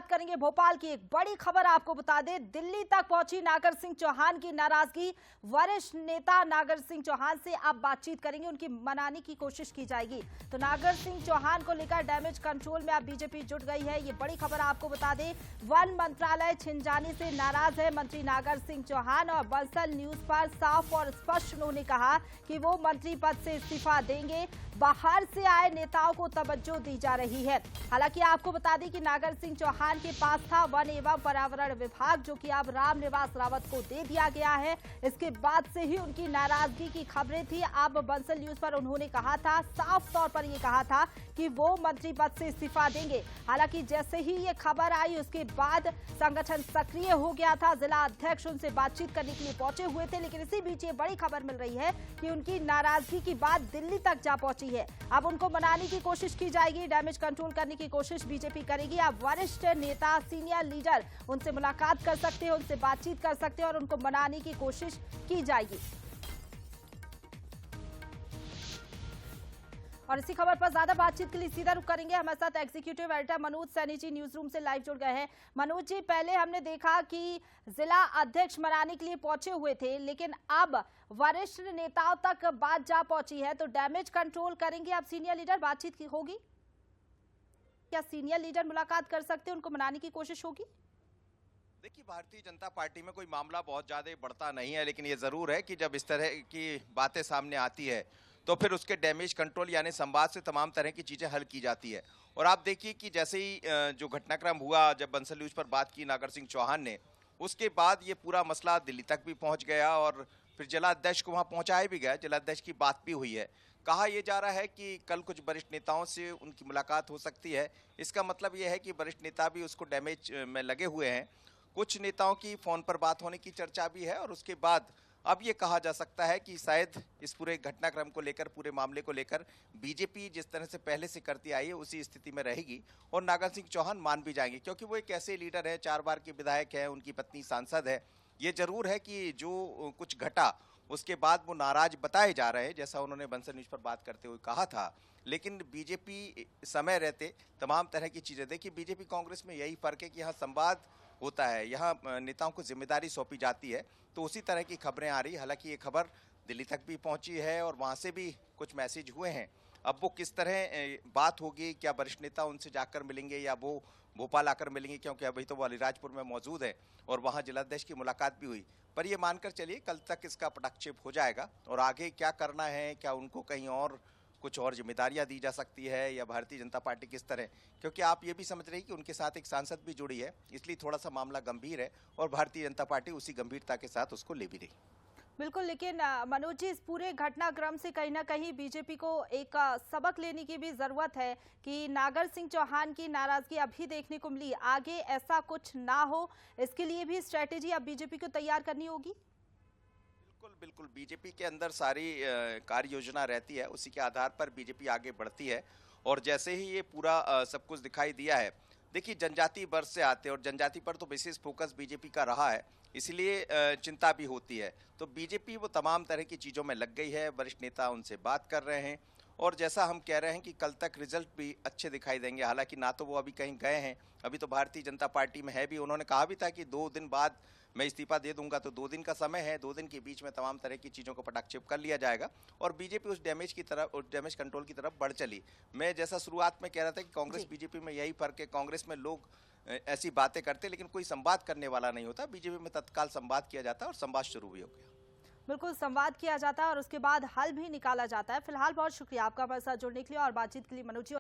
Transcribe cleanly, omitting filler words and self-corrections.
बात करेंगे भोपाल की एक बड़ी खबर आपको बता दें। दिल्ली तक पहुंची नागर सिंह चौहान की नाराजगी। वरिष्ठ नेता नागर सिंह चौहान से अब बातचीत करेंगे, उनकी मनाने की कोशिश की जाएगी। तो नागर सिंह चौहान को लेकर डैमेज कंट्रोल में अब बीजेपी जुट गई है। ये बड़ी खबर आपको बता दें। वन मंत्रालय छिन जाने से नाराज है मंत्री नागर सिंह चौहान और बंसल न्यूज पर साफ और स्पष्ट उन्होंने कहा कि वो मंत्री पद से इस्तीफा देंगे। बाहर से आए नेताओं को तवज्जो दी जा रही है। हालांकि आपको बता दें कि नागर सिंह चौहान के पास था वन एवं पर्यावरण विभाग, जो कि अब रामनिवास रावत को दे दिया गया है। इसके बाद से ही उनकी नाराजगी की खबरें थी। अब बंसल न्यूज पर उन्होंने कहा था, साफ तौर पर यह कहा था कि वो मंत्री पद से इस्तीफा देंगे। हालांकि जैसे ही ये खबर आई उसके बाद संगठन सक्रिय हो गया था। जिला अध्यक्ष उनसे बातचीत करने के लिए पहुंचे हुए थे, लेकिन इसी बीच ये बड़ी खबर मिल रही है कि उनकी नाराजगी की बात दिल्ली तक जा पहुंची है। अब उनको मनाने की कोशिश की जाएगी, डैमेज कंट्रोल करने की कोशिश बीजेपी करेगी। अब वरिष्ठ नेता, सीनियर लीडर उनसे मुलाकात कर सकते हैं, उनसे बातचीत कर सकते हैं और उनको मनाने की कोशिश की जाएगी। और इसी खबर पर ज्यादा बातचीत के लिए सीधा रुख करेंगे। हमारे साथ executive editor Manoj Saini ji news room से लाइव जुड़ गए हैं। मनोज जी, पहले हमने देखा कि जिला अध्यक्ष मनाने के लिए पहुंचे हुए थे, लेकिन अब वरिष्ठ नेताओं तक बात जा पहुंची है, तो डैमेज कंट्रोल करेंगे अब सीनियर लीडर, बातचीत होगी? क्या सीनियर लीडर मुलाकात कर सकते हैं, उनको मनाने की कोशिश होगी? देखिए, भारतीय जनता पार्टी में कोई मामला बहुत ज्यादा बढ़ता नहीं है, लेकिन ये जरूर है कि जब इस तरह की बातें सामने आती है तो फिर उसके डैमेज कंट्रोल यानी संवाद से तमाम तरह की चीजें हल की जाती है। और आप देखिए कि जैसे ही जो घटनाक्रम हुआ, जब बंसल न्यूज पर बात की नागर सिंह चौहान ने, उसके बाद ये पूरा मसला दिल्ली तक भी पहुंच गया और फिर जिला अध्यक्ष को वहां पहुंचाया भी गया। जिला अध्यक्ष की बात भी हुई है। कहा यह जा रहा है कि कल कुछ वरिष्ठ नेताओं से उनकी मुलाकात हो सकती है। इसका मतलब यह है कि वरिष्ठ नेता भी उसको डैमेज में लगे हुए हैं। कुछ नेताओं की फोन पर बात होने की चर्चा भी है और उसके बाद अब ये कहा जा सकता है कि शायद इस पूरे घटनाक्रम को लेकर, पूरे मामले को लेकर बीजेपी जिस तरह से पहले से करती आई है उसी स्थिति में रहेगी और नागर सिंह चौहान मान भी जाएंगे, क्योंकि वो एक ऐसे लीडर है, 4 बार के विधायक है, उनकी पत्नी सांसद है। ये जरूर है कि जो कुछ घटा उसके बाद वो नाराज बताए जा रहे हैं, जैसा उन्होंने बंसल न्यूज पर बात करते हुए कहा था। लेकिन बीजेपी समय रहते तमाम तरह की चीजें, देखिए बीजेपी कांग्रेस में यही फर्क है कि यहाँ संवाद होता है, यहाँ नेताओं को जिम्मेदारी सौंपी जाती है। तो उसी तरह की खबरें आ रही। हालांकि ये खबर दिल्ली तक भी पहुंची है और वहां से भी कुछ मैसेज हुए हैं। अब वो किस तरह बात होगी, क्या वरिष्ठ नेता उनसे जाकर मिलेंगे या वो भोपाल आकर मिलेंगे, क्योंकि अभी तो वो अलीराजपुर में मौजूद है और वहां जिलाध्यक्ष की मुलाकात भी हुई। पर ये मानकर चलिए कल तक इसका पटाक्षेप हो जाएगा और आगे क्या करना है, क्या उनको कहीं और कुछ और जिम्मेदारियां दी जा सकती है या भारतीय जनता पार्टी किस तरह, क्योंकि आप ये भी समझ रहे हैं कि उनके साथ एक सांसद भी जुड़ी है, इसलिए थोड़ा सा मामला गंभीर है और भारतीय जनता पार्टी उसी गंभीरता के साथ उसको ले भी रही। बिल्कुल, लेकिन मनोज जी, इस पूरे घटनाक्रम से कहीं ना कहीं बीजेपी को एक सबक लेने की भी जरूरत है कि नागर सिंह चौहान की नाराजगी अभी देखने को मिली, आगे ऐसा कुछ ना हो, इसके लिए भी स्ट्रेटेजी अब बीजेपी को तैयार करनी होगी। बिल्कुल बिल्कुल, बीजेपी के अंदर सारी कार्य योजना रहती है, उसी के आधार पर बीजेपी आगे बढ़ती है। और जैसे ही ये पूरा सब कुछ दिखाई दिया है, देखिए जनजाति वर्ग से आते हैं और जनजाति पर तो विशेष फोकस बीजेपी का रहा है, इसलिए चिंता भी होती है। तो बीजेपी वो तमाम तरह की चीज़ों में लग गई है, वरिष्ठ नेता उनसे बात कर रहे हैं और जैसा हम कह रहे हैं कि कल तक रिजल्ट भी अच्छे दिखाई देंगे। हालांकि ना तो वो अभी कहीं गए हैं, अभी तो भारतीय जनता पार्टी में है भी। उन्होंने कहा भी था कि 2 दिन बाद मैं इस्तीफा दे दूंगा, तो 2 दिन का समय है, 2 दिन के बीच में तमाम तरह की चीज़ों को पटाक्षेप कर लिया जाएगा और बीजेपी उस डैमेज की तरफ, उस डैमेज कंट्रोल की तरफ बढ़ चली। मैं जैसा शुरुआत में कह रहा था कि कांग्रेस बीजेपी में यही फर्क है, कांग्रेस में लोग ऐसी बातें करते लेकिन कोई संवाद करने वाला नहीं होता, बीजेपी में तत्काल संवाद किया जाता है और संवाद शुरू भी हो गया। बिल्कुल, संवाद किया जाता है और उसके बाद हल भी निकाला जाता है। फिलहाल बहुत शुक्रिया आपका हमारे साथ जुड़ने के लिए और बातचीत के लिए मनोज जी।